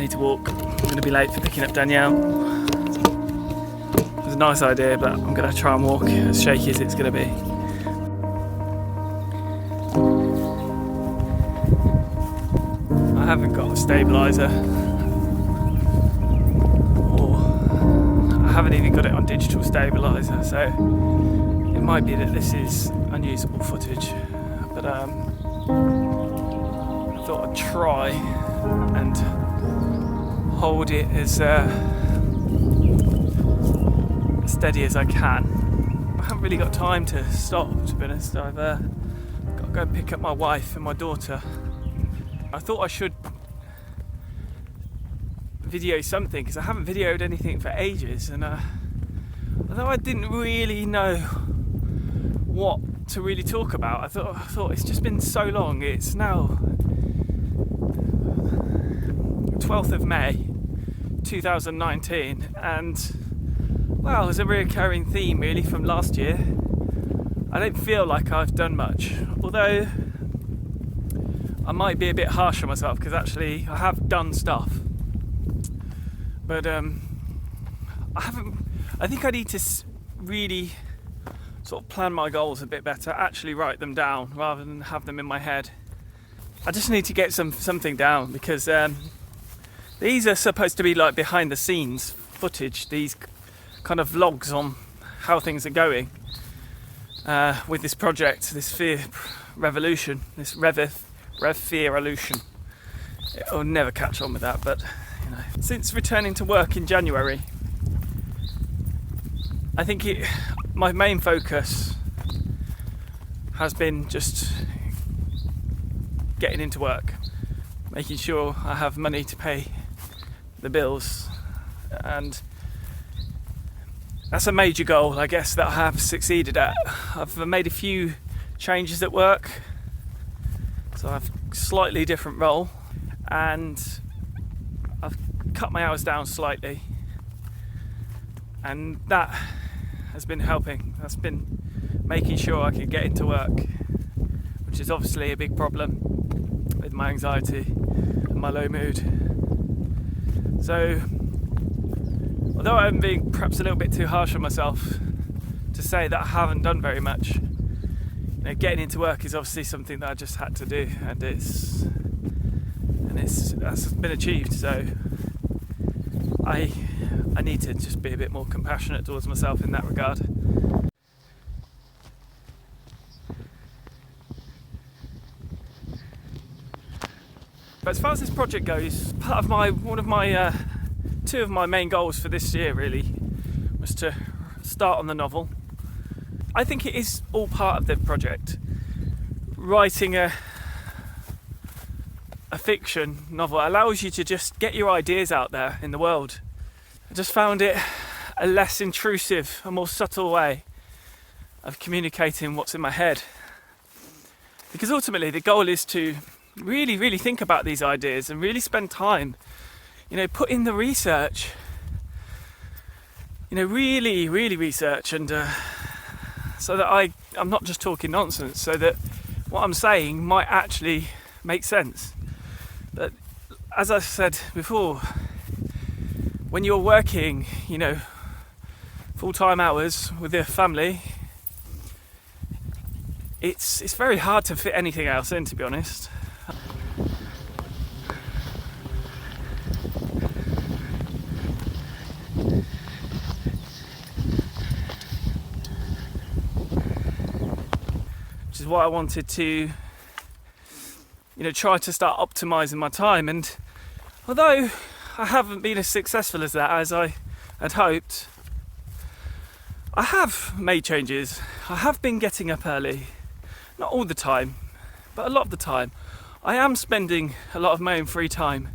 need to walk. I'm going to be late for picking up Danielle. It was a nice idea, but I'm going to try and walk as shaky as it's going to be. I haven't got a stabiliser, or I haven't even got it on digital stabiliser, so it might be that this is unusable footage, but I thought I'd try and hold it as steady as I can. I haven't really got time to stop, to be honest. I've got to go and pick up my wife and my daughter. I thought I should video something because I haven't videoed anything for ages, and although I didn't really know what to really talk about, I thought it's just been so long. It's now 12th of May 2019, and well, there's a recurring theme really from last year. I don't feel like I've done much, although I might be a bit harsh on myself because actually I have done stuff, but I haven't. I think I need to really sort of plan my goals a bit better, actually write them down rather than have them in my head. I just need to get something down because these are supposed to be like behind the scenes footage, these kind of vlogs on how things are going with this project, this fear revolution, this Rev-fear-olution. I'll never catch on with that, but you know. Since returning to work in January, I think my main focus has been just getting into work, making sure I have money to pay the bills, and that's a major goal, I guess, that I have succeeded at. I've made a few changes at work. So I've a slightly different role, and I've cut my hours down slightly, and that has been helping. That's been making sure I can get into work, which is obviously a big problem with my anxiety and my low mood. So although I'm being perhaps a little bit too harsh on myself to say that I haven't done very much, you know, getting into work is obviously something that I just had to do, and that's been achieved. So I need to just be a bit more compassionate towards myself in that regard. But as far as this project goes, two of my main goals for this year really was to start on the novel. I think it is all part of the project. Writing a fiction novel allows you to just get your ideas out there in the world. I just found it a less intrusive, a more subtle way of communicating what's in my head. Because ultimately the goal is to really, really think about these ideas and really spend time, you know, put in the research, you know, really, really research, and so that I'm not just talking nonsense, so that what I'm saying might actually make sense. But as I said before, when you're working, you know, full-time hours with your family, it's very hard to fit anything else in, to be honest. Which is why I wanted to, you know, try to start optimising my time. And although I haven't been as successful as that as I had hoped, I have made changes. I have been getting up early, not all the time, but a lot of the time. I am spending a lot of my own free time,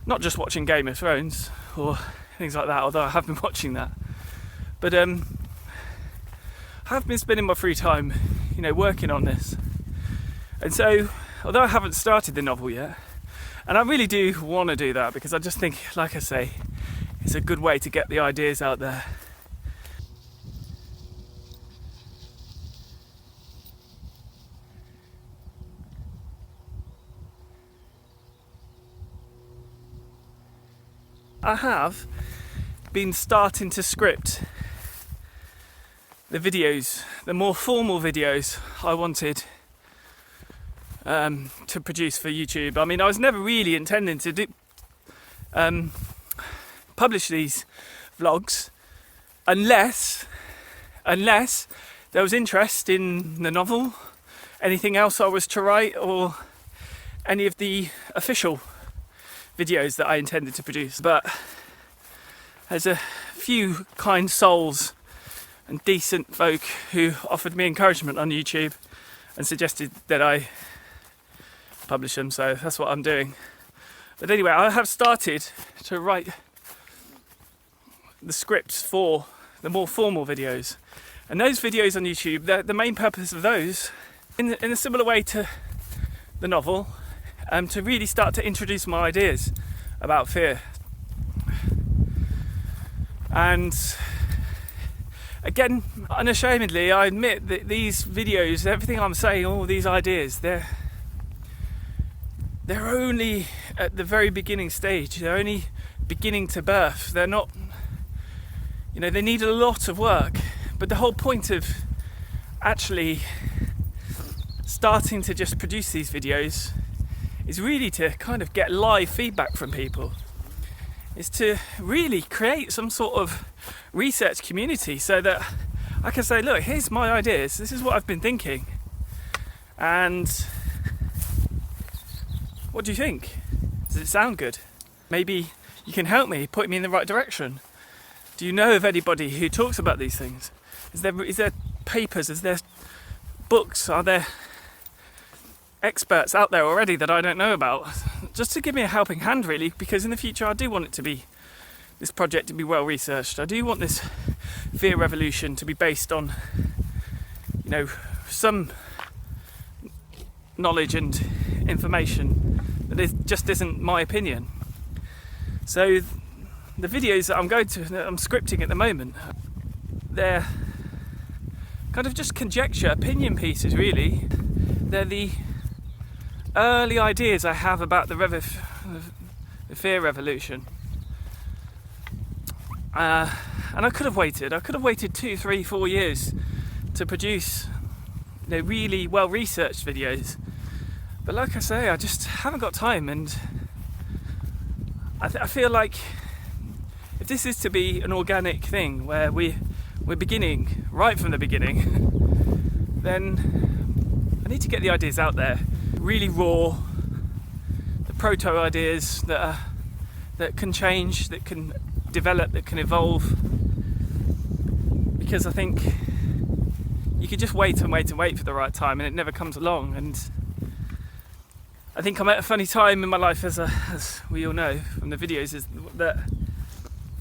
not just watching Game of Thrones or things like that, although I have been watching that, but I have been spending my free time, you know, working on this. And so, although I haven't started the novel yet, and I really do want to do that because I just think, like I say, it's a good way to get the ideas out there. I have been starting to script the videos, the more formal videos I wanted to produce for YouTube. I mean, I was never really intending to publish these vlogs unless there was interest in the novel, anything else I was to write, or any of the official videos that I intended to produce. But there's a few kind souls and decent folk who offered me encouragement on YouTube and suggested that I publish them, so that's what I'm doing. But anyway, I have started to write the scripts for the more formal videos, and those videos on YouTube, the main purpose of those, in a similar way to the novel, to really start to introduce my ideas about fear. And again, unashamedly, I admit that these videos, everything I'm saying, all these ideas, they're only at the very beginning stage. They're only beginning to birth. They're not, they need a lot of work. But the whole point of actually starting to just produce these videos is really to kind of get live feedback from people. Is to really create some sort of research community so that I can say, look, here's my ideas, this is what I've been thinking, and what do you think? Does it sound good? Maybe you can help me, point me in the right direction. Do you know of anybody who talks about these things? Is there papers, is there books, are there experts out there already that I don't know about? Just to give me a helping hand, really, because in the future I do want this project to be well researched. I do want this fear revolution to be based on, some knowledge and information that just isn't my opinion. So the videos that I'm scripting at the moment, they're kind of just conjecture, opinion pieces, really. They're the early ideas I have about the fear revolution. And I could have waited 2, 3, 4 years to produce really well researched videos. But like I say, I just haven't got time, and I feel like if this is to be an organic thing where we're beginning right from the beginning, then I need to get the ideas out there, really raw, the proto ideas that can change, that can develop, that can evolve. Because I think you could just wait and wait and wait for the right time, and it never comes along. And I think I'm at a funny time in my life, as we all know from the videos, is that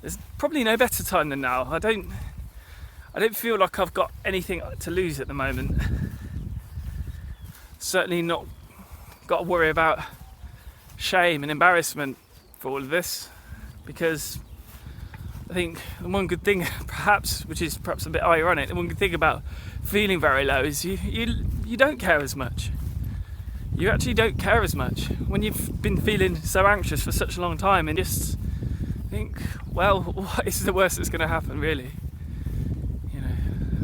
there's probably no better time than now. I don't feel like I've got anything to lose at the moment. Certainly not got to worry about shame and embarrassment for all of this, because I think the one good thing, perhaps, which is perhaps a bit ironic, the one good thing about feeling very low is you don't care as much. You actually don't care as much when you've been feeling so anxious for such a long time, and just think, well, what is the worst that's going to happen, really?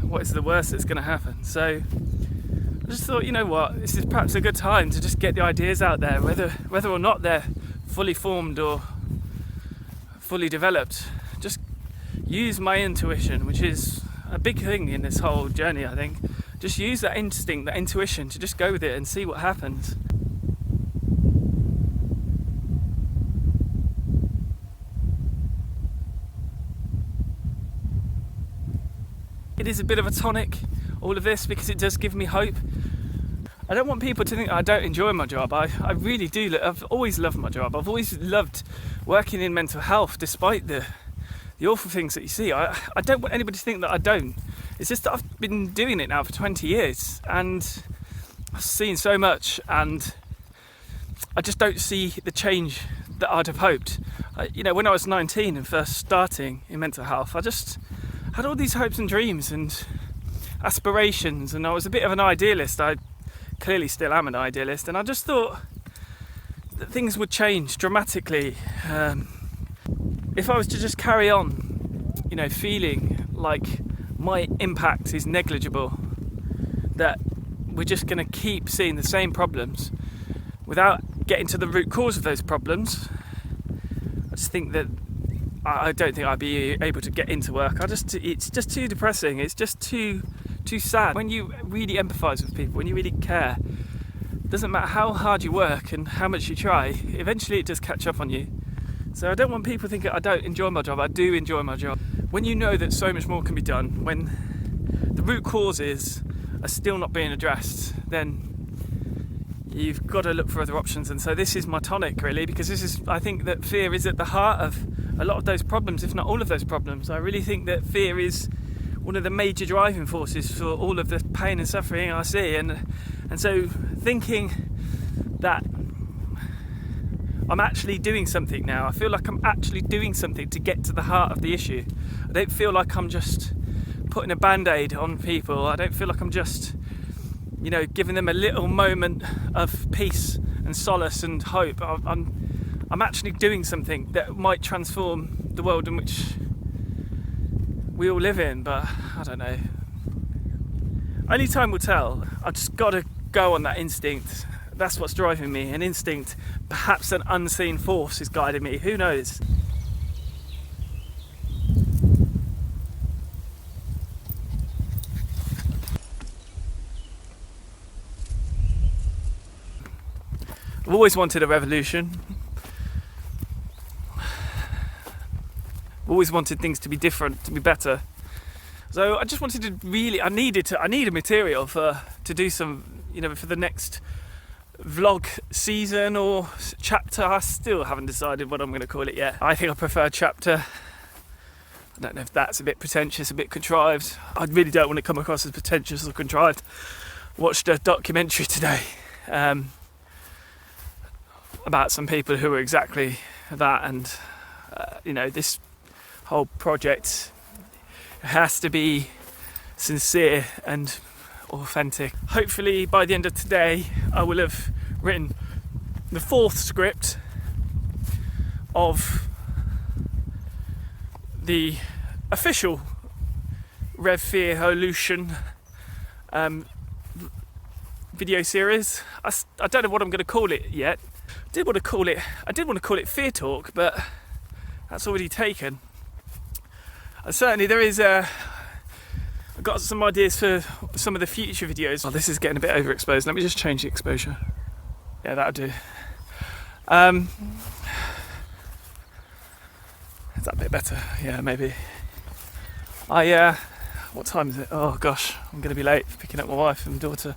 What is the worst that's going to happen? So I just thought, what, this is perhaps a good time to just get the ideas out there, whether or not they're fully formed or fully developed. Just use my intuition, which is a big thing in this whole journey, I think. Just use that instinct, that intuition, to just go with it and see what happens. It is a bit of a tonic, all of this, because it does give me hope. I don't want people to think I don't enjoy my job. I really do. I've always loved my job. I've always loved working in mental health, despite the awful things that you see. I don't want anybody to think that I don't. It's just that I've been doing it now for 20 years, and I've seen so much, and I just don't see the change that I'd have hoped. When I was 19 and first starting in mental health, I just had all these hopes and dreams and aspirations, and I was a bit of an idealist. I clearly still am an idealist, and I just thought that things would change dramatically. if I was to just carry on, feeling like my impact is negligible, that we're just going to keep seeing the same problems without getting to the root cause of those problems, I just think that I don't think I'd be able to get into work. It's just too depressing. It's just too sad. When you really empathise with people, when you really care, it doesn't matter how hard you work and how much you try, eventually it does catch up on you. So I don't want people thinking I don't enjoy my job. I do enjoy my job. When you know that so much more can be done, when the root causes are still not being addressed, then you've got to look for other options. And so this is my tonic, really, because I think that fear is at the heart of a lot of those problems, if not all of those problems. I really think that fear is one of the major driving forces for all of the pain and suffering I see. And so thinking that I'm actually doing something now, I feel like I'm actually doing something to get to the heart of the issue. I don't feel like I'm just putting a band-aid on people. I don't feel like I'm just giving them a little moment of peace and solace and hope. I'm actually doing something that might transform the world in which we all live in, but I don't know. Only time will tell. I've just got to go on that instinct. That's what's driving me, an instinct. Perhaps an unseen force is guiding me, who knows? I've always wanted a revolution. I've always wanted things to be different, to be better. So I just wanted to I need a material to do some, for the next vlog season or chapter. I still haven't decided what I'm going to call it yet. I think I prefer chapter. I don't know if that's a bit pretentious, a bit contrived. I really don't want to come across as pretentious or contrived. Watched a documentary today about some people who are exactly that, and this whole project has to be sincere and authentic. Hopefully by the end of today I will have written the 4th script of the official Revolution video series. I don't know what I'm going to call it yet. I did want to call it Fear Talk, but that's already taken. Certainly there is I've got some ideas for some of the future videos. Oh, this is getting a bit overexposed. Let me just change the exposure. Yeah, that'll do. Is that a bit better? Yeah, maybe. What time is it? Oh gosh, I'm going to be late for picking up my wife and daughter.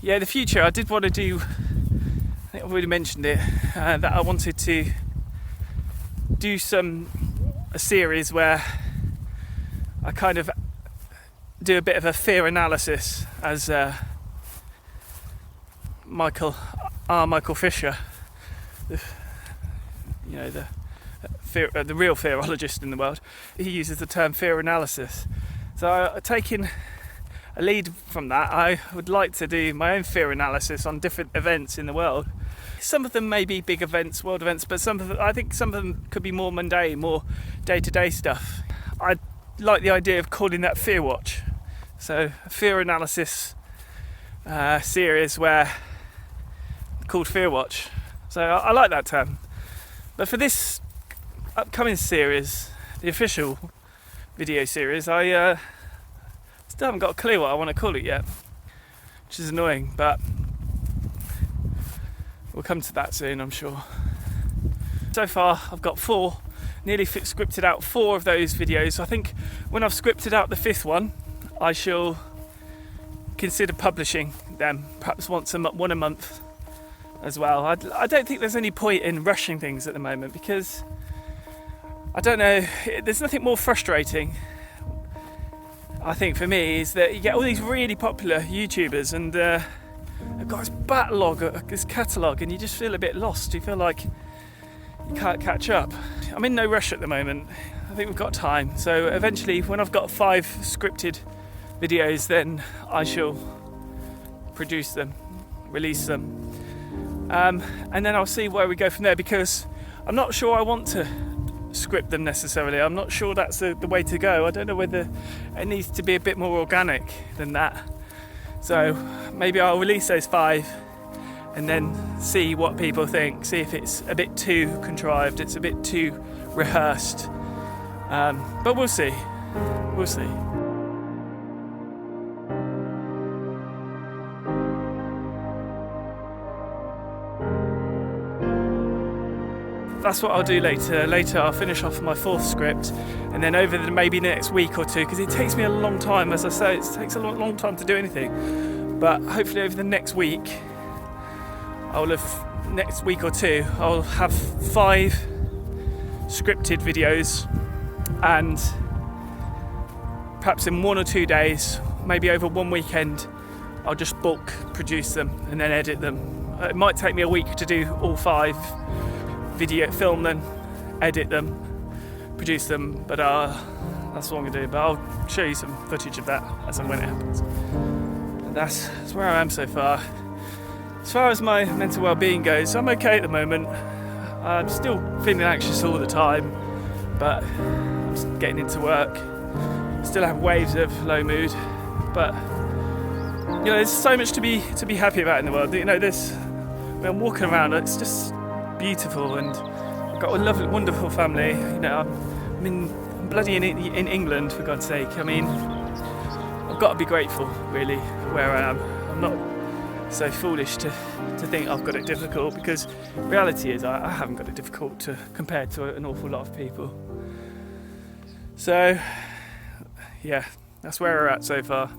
Yeah, the future, I did want to do, I think I've already mentioned it, that I wanted to do a series where I kind of do a bit of a fear analysis as Michael Fisher, the real fearologist in the world. He uses the term fear analysis. So taking a lead from that, I would like to do my own fear analysis on different events in the world. Some of them may be big events, world events, but I think some of them could be more mundane, more day-to-day stuff. I like the idea of calling that Fear Watch. So a fear analysis series called Fear Watch. So I like that term. But for this upcoming series, the official video series, I still haven't got a clue what I want to call it yet, which is annoying, but we'll come to that soon, I'm sure. So far I've got nearly scripted out 4 of those videos. I think when I've scripted out the 5th one, I shall consider publishing them, perhaps one a month as well. I don't think there's any point in rushing things at the moment, because I don't know, there's nothing more frustrating, I think, for me, is that you get all these really popular YouTubers and they've got this catalogue, and you just feel a bit lost. You feel like you can't catch up. I'm in no rush at the moment. I think we've got time. So eventually, when I've got 5 scripted videos, then I shall produce them, release them, and then I'll see where we go from there, because I'm not sure I want to script them necessarily. I'm not sure that's the way to go. I don't know whether it needs to be a bit more organic than that. So maybe I'll release those 5 and then see what people think, see if it's a bit too contrived, it's a bit too rehearsed. But we'll see. That's what I'll do later. Later I'll finish off my 4th script, and then over maybe the next week or 2, because it takes me a long time, as I say, it takes a long time to do anything. But hopefully over the next week, I'll have 5 scripted videos, and perhaps in 1 or 2 days, maybe over one weekend, I'll just bulk produce them and then edit them. It might take me a week to do all 5 film them, edit them, produce them, but that's what I'm gonna do. But I'll show you some footage of that as and when it happens. And that's where I am so far. As far as my mental well-being goes, I'm okay at the moment. I'm still feeling anxious all the time, but I'm just getting into work. Still have waves of low mood, but there's so much to be happy about in the world. When I'm walking around, it's just beautiful, and I've got a lovely, wonderful family. I'm bloody in England, for God's sake. I mean, I've got to be grateful, really, where I am. I'm not so foolish to think I've got it difficult, because reality is I haven't got it difficult compared to an awful lot of people. So, yeah, that's where we're at so far.